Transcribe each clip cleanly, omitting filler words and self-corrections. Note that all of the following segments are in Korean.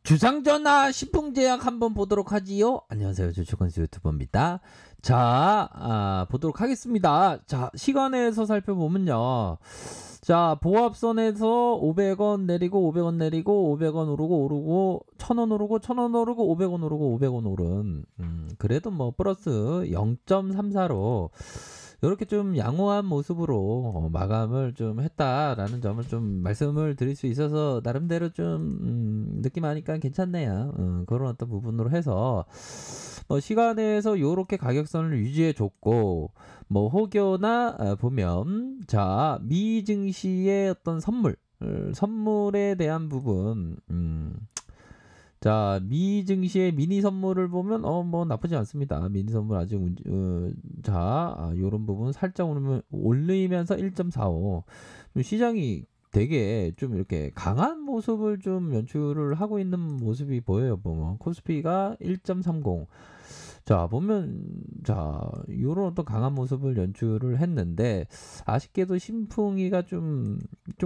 주상전화 신풍제약 한번 보도록 하지요. 안녕하세요. 주식건수 유튜버입니다. 자, 보도록 하겠습니다. 자, 시간에서 살펴보면요. 자, 보합선에서 500원 내리고 500원 내리고 500원 오르고 1000원 오르고 1000원 오르고 500원 오르고 500원 오른 그래도 뭐 플러스 0.34로 이렇게 좀 양호한 모습으로 마감을 좀 했다라는 점을 좀 말씀을 드릴 수 있어서 나름대로 좀 느낌 하니까 괜찮네요. 그런 어떤 부분으로 해서 뭐 시간에서 요렇게 가격선을 유지해 줬고 뭐 혹여나 보면 자 미 증시의 어떤 선물에 대한 부분 자, 미 증시의 미니 선물을 보면 뭐 나쁘지 않습니다. 미니 선물 아직 요런 부분 살짝 올리면서 1.45. 좀 시장이 되게 좀 이렇게 강한 모습을 좀 연출을 하고 있는 모습이 보여요. 보면 코스피가 1.30. 자, 보면 자, 요런 어떤 강한 모습을 연출을 했는데 아쉽게도 신풍이가 좀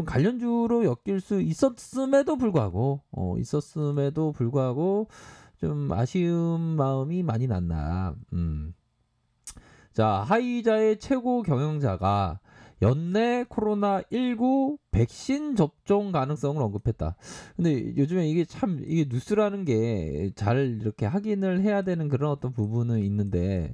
관련주로 엮일 수 있었음에도 불구하고 좀 아쉬운 마음이 많이 났나. 자, 하이자의 최고 경영자가 연내 코로나19 백신 접종 가능성을 언급했다. 근데 요즘에 이게 뉴스라는 게 잘 이렇게 확인을 해야 되는 그런 어떤 부분은 있는데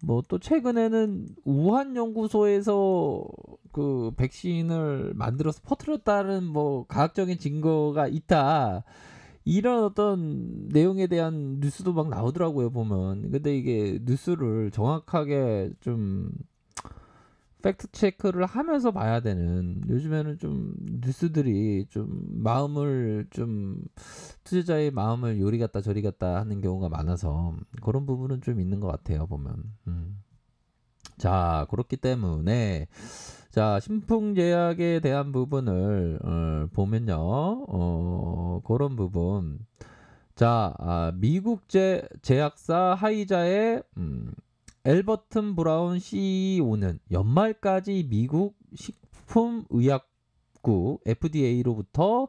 뭐 또 최근에는 우한 연구소에서 그 백신을 만들어서 퍼뜨렸다는 뭐 과학적인 증거가 있다. 이런 어떤 내용에 대한 뉴스도 막 나오더라고요, 보면. 근데 이게 뉴스를 정확하게 좀 팩트 체크를 하면서 봐야 되는 요즘에는 좀 뉴스들이 좀 마음을 좀 투자자의 마음을 요리 갔다 저리 갔다 하는 경우가 많아서 그런 부분은 좀 있는 것 같아요, 보면. 자, 그렇기 때문에 자, 신풍제약에 대한 부분을 보면요. 그런 부분. 자, 미국 제약사 하이자의 엘버튼 브라운 CEO는 연말까지 미국 식품의약국 FDA로부터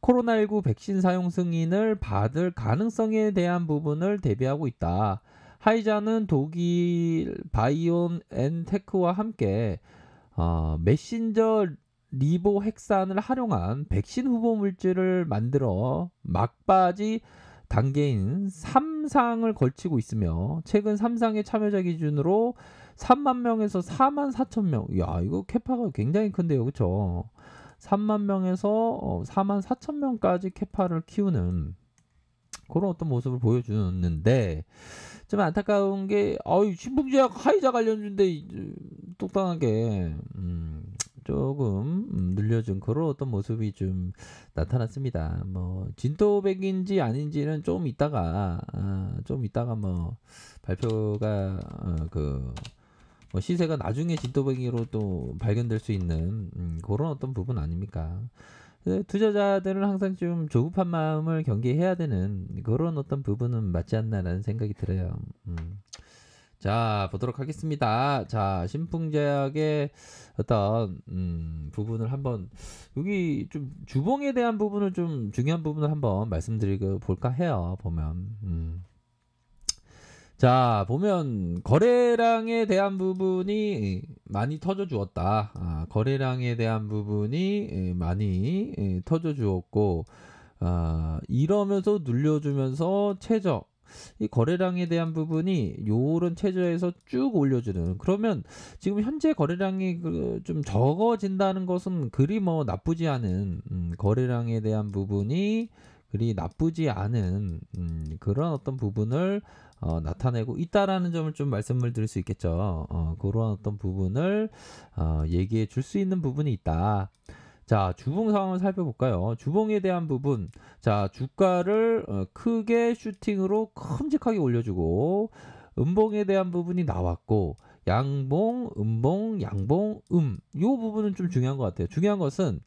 코로나19 백신 사용 승인을 받을 가능성에 대한 부분을 대비하고 있다. 하이자는 독일 바이온엔테크와 함께 메신저 리보핵산을 활용한 백신 후보 물질을 만들어 막바지 단계인 3상을 걸치고 있으며 최근 3상의 참여자 기준으로 3만 명에서 4만 4천 명. 야, 이거 캐파가 굉장히 큰데요. 그렇죠? 3만 명에서 4만 4천 명까지 캐파를 키우는 그런 어떤 모습을 보여주는데 좀 안타까운 게 신풍제약 하이자 관련주인데 똑당하게 조금 늘려준 그런 어떤 모습이 좀 나타났습니다. 뭐 진또백인지 아닌지는 좀 이따가 뭐 발표가 뭐 시세가 나중에 진또백이로 또 발견될 수 있는 그런 어떤 부분 아닙니까? 투자자들은 항상 좀 조급한 마음을 경계해야 되는 그런 어떤 부분은 맞지 않나라는 생각이 들어요. 자, 보도록 하겠습니다. 자, 신풍제약의 어떤 부분을 한번 여기 좀 주봉에 대한 부분을 좀 중요한 부분을 한번 말씀드리고 볼까 해요. 보면 자, 보면 거래량에 대한 부분이 많이 터져 주었다. 거래량에 대한 부분이 많이 터져 주었고 이러면서 눌려주면서 최저 이 거래량에 대한 부분이 요런 최저에서 쭉 올려주는 그러면 지금 현재 거래량이 좀 적어진다는 것은 그리 뭐 나쁘지 않은 거래량에 대한 부분이 그리 나쁘지 않은 그런 어떤 부분을 나타내고 있다라는 점을 좀 말씀을 드릴 수 있겠죠. 그런 어떤 부분을 얘기해 줄 수 있는 부분이 있다. 자, 주봉 상황을 살펴볼까요? 주봉에 대한 부분. 자, 주가를 크게 슈팅으로 큼직하게 올려주고, 음봉에 대한 부분이 나왔고, 양봉, 음봉, 양봉, 요 부분은 좀 중요한 것 같아요. 중요한 것은,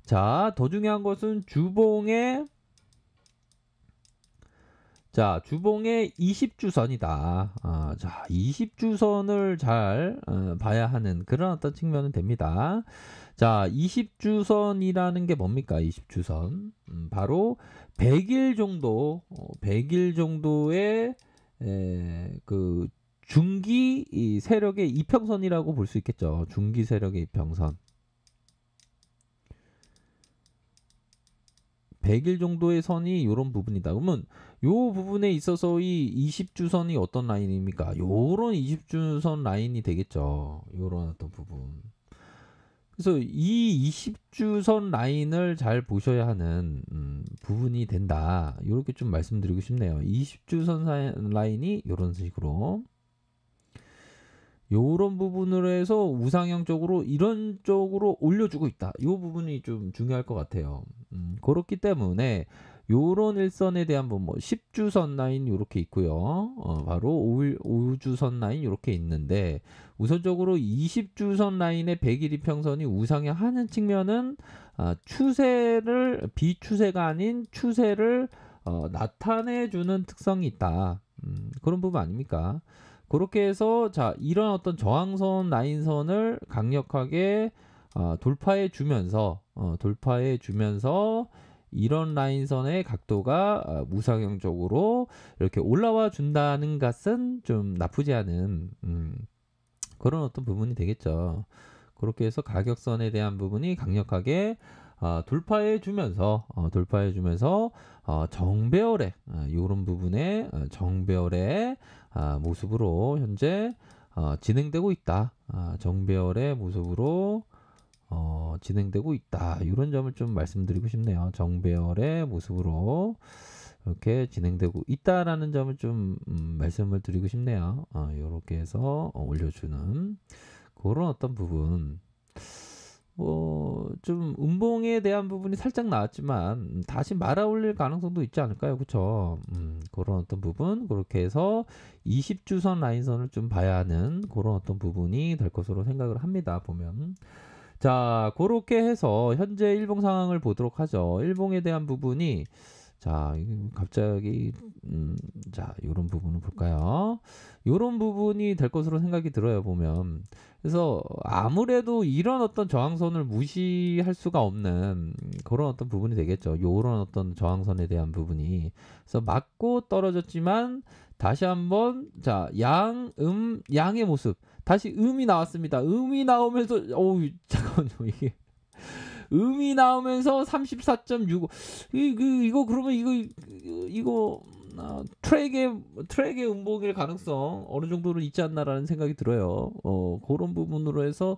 자, 더 중요한 것은 자, 주봉의 20주선이다. 자, 20주선을 잘 봐야 하는 그런 어떤 측면은 됩니다. 자, 20주선이라는 게 뭡니까? 20주선. 바로 100일 정도, 100일 정도의 그 중기 이 세력의 이평선이라고 볼 수 있겠죠. 중기 세력의 이평선. 100일 정도의 선이 이런 부분이다. 그러면 요 부분에 있어서 이 20주선이 어떤 라인입니까? 요런 20주선 라인이 되겠죠. 요런 어떤 부분. 그래서 이 20주선 라인을 잘 보셔야 하는 부분이 된다. 이렇게 좀 말씀드리고 싶네요. 20주선 라인이 이런 식으로 요런 부분으로 해서 우상향 쪽으로 이런 쪽으로 올려주고 있다. 이 부분이 좀 중요할 것 같아요. 그렇기 때문에 요런 일선에 대한 뭐 10주선 라인 이렇게 있고요. 바로 5주선 라인 이렇게 있는데 우선적으로 20주선 라인의 100일 이평선이 우상향하는 측면은 추세를 비추세가 아닌 추세를 나타내주는 특성이 있다. 그런 부분 아닙니까? 그렇게 해서 자 이런 어떤 저항선 라인선을 강력하게 돌파해 주면서 이런 라인선의 각도가 우상향적으로 이렇게 올라와 준다는 것은 좀 나쁘지 않은 그런 어떤 부분이 되겠죠. 그렇게 해서 가격선에 대한 부분이 강력하게 돌파해 주면서 정배열의 이런 부분에 정배열의 모습으로 현재 진행되고 있다. 정배열의 모습으로 진행되고 있다. 이런 점을 좀 말씀드리고 싶네요. 정배열의 모습으로 이렇게 진행되고 있다라는 점을 좀 말씀을 드리고 싶네요. 이렇게 해서 올려주는 그런 어떤 부분. 뭐 좀 음봉에 대한 부분이 살짝 나왔지만 다시 말아 올릴 가능성도 있지 않을까요? 그쵸? 그런 어떤 부분 그렇게 해서 20주선 라인선을 좀 봐야 하는 그런 어떤 부분이 될 것으로 생각을 합니다. 보면 자 그렇게 해서 현재 일봉 상황을 보도록 하죠. 일봉에 대한 부분이 자 갑자기 자 이런 부분을 볼까요? 이런 부분이 될 것으로 생각이 들어요. 보면 그래서 아무래도 이런 어떤 저항선을 무시할 수가 없는 그런 어떤 부분이 되겠죠. 이런 어떤 저항선에 대한 부분이 그래서 맞고 떨어졌지만 다시 한번 자 양의 모습 다시 음이 나왔습니다. 음이 나오면서 어우 잠깐만요 이게 음이 나오면서 34.65 이거 그러면 이거 트랙의 음봉일 가능성 어느 정도는 있지 않나라는 생각이 들어요. 그런 부분으로 해서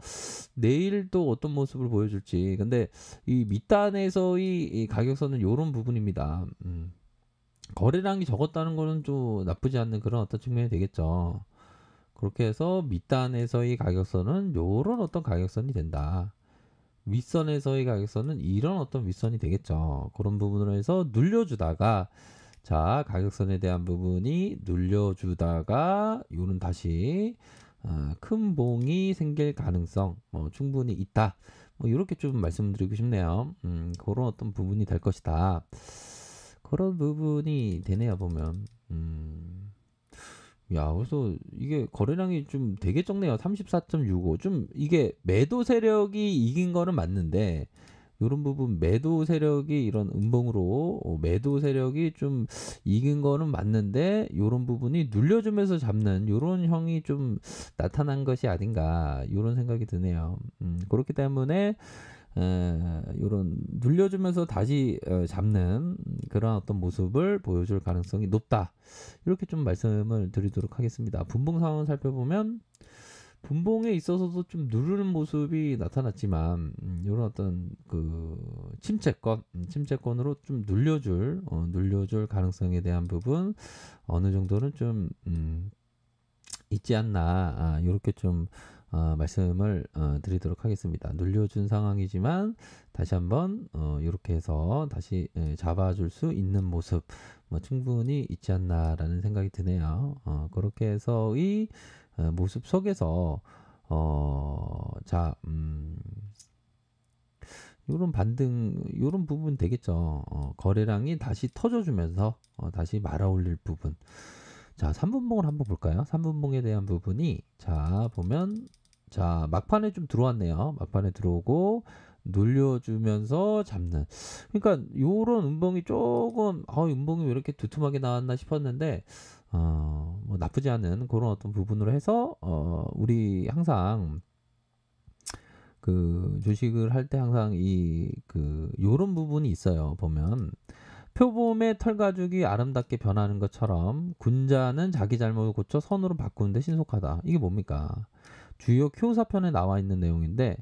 내일 또 어떤 모습을 보여줄지. 근데 이 밑단에서의 이 가격선은 이런 부분입니다. 거래량이 적었다는 거는 좀 나쁘지 않는 그런 어떤 측면이 되겠죠. 그렇게 해서 밑단에서의 가격선은 이런 어떤 가격선이 된다. 윗선에서의 가격선은 이런 어떤 윗선이 되겠죠. 그런 부분으로 해서 눌려주다가 자 가격선에 대한 부분이 눌려주다가 요는 다시 큰 봉이 생길 가능성 충분히 있다. 뭐 이렇게 좀 말씀드리고 싶네요. 그런 어떤 부분이 될 것이다. 그런 부분이 되네요 보면. 야, 그래서 이게 거래량이 좀 되게 적네요. 34.65. 좀 이게 매도 세력이 이긴 거는 맞는데, 이런 부분 매도 세력이 이런 음봉으로 매도 세력이 좀 이긴 거는 맞는데, 이런 부분이 눌려주면서 잡는 이런 형이 좀 나타난 것이 아닌가, 이런 생각이 드네요. 그렇기 때문에 요런 눌려주면서 다시 잡는 그런 어떤 모습을 보여줄 가능성이 높다. 이렇게 좀 말씀을 드리도록 하겠습니다. 분봉 상황을 살펴보면 분봉에 있어서도 좀 누르는 모습이 나타났지만 이런 어떤 그 침체권으로 좀 눌려줄 가능성에 대한 부분 어느 정도는 좀 있지 않나 이렇게 좀 말씀을 드리도록 하겠습니다. 눌려준 상황이지만 다시 한번 이렇게 해서 다시 잡아줄 수 있는 모습 충분히 있지 않나라는 생각이 드네요. 그렇게 해서 이 모습 속에서 자 요런 반등 요런 부분 되겠죠. 거래량이 다시 터져 주면서 다시 말아 올릴 부분. 자, 3분봉을 한번 볼까요? 3분봉에 대한 부분이 자, 보면 자, 막판에 좀 들어왔네요. 막판에 들어오고 눌려주면서 잡는. 그러니까 요런 음봉이 조금 음봉이 왜 이렇게 두툼하게 나왔나 싶었는데 뭐 나쁘지 않은 그런 어떤 부분으로 해서 우리 항상 그 주식을 할 때 항상 요런 부분이 있어요. 보면 표범의 털가죽이 아름답게 변하는 것처럼 군자는 자기 잘못을 고쳐 선으로 바꾸는데 신속하다. 이게 뭡니까? 주요 Q4편에 나와 있는 내용인데,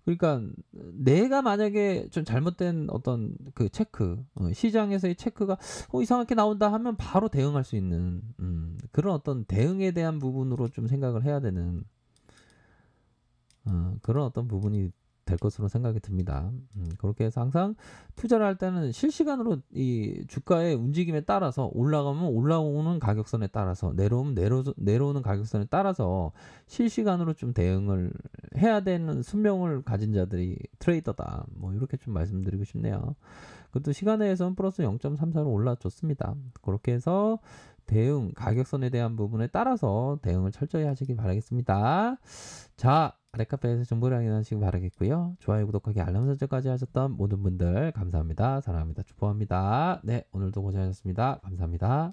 그러니까 내가 만약에 좀 잘못된 어떤 그 체크, 시장에서의 체크가 이상하게 나온다 하면 바로 대응할 수 있는 그런 어떤 대응에 대한 부분으로 좀 생각을 해야 되는 그런 어떤 부분이 될 것으로 생각이 듭니다. 그렇게 해서 항상 투자를 할 때는 실시간으로 이 주가의 움직임에 따라서 올라가면 올라오는 가격선에 따라서 내려오면 내려오는 가격선에 따라서 실시간으로 좀 대응을 해야 되는 순명을 가진 자들이 트레이더다. 뭐 이렇게 좀 말씀드리고 싶네요. 그것도 시간외에서는 플러스 0.34로 올라줬습니다. 그렇게 해서 대응, 가격선에 대한 부분에 따라서 대응을 철저히 하시기 바라겠습니다. 자, 아랫카페에서 정보를 확인하시기 바라겠고요. 좋아요, 구독하기, 알람 설정까지 하셨던 모든 분들 감사합니다. 사랑합니다. 축복합니다. 네, 오늘도 고생하셨습니다. 감사합니다.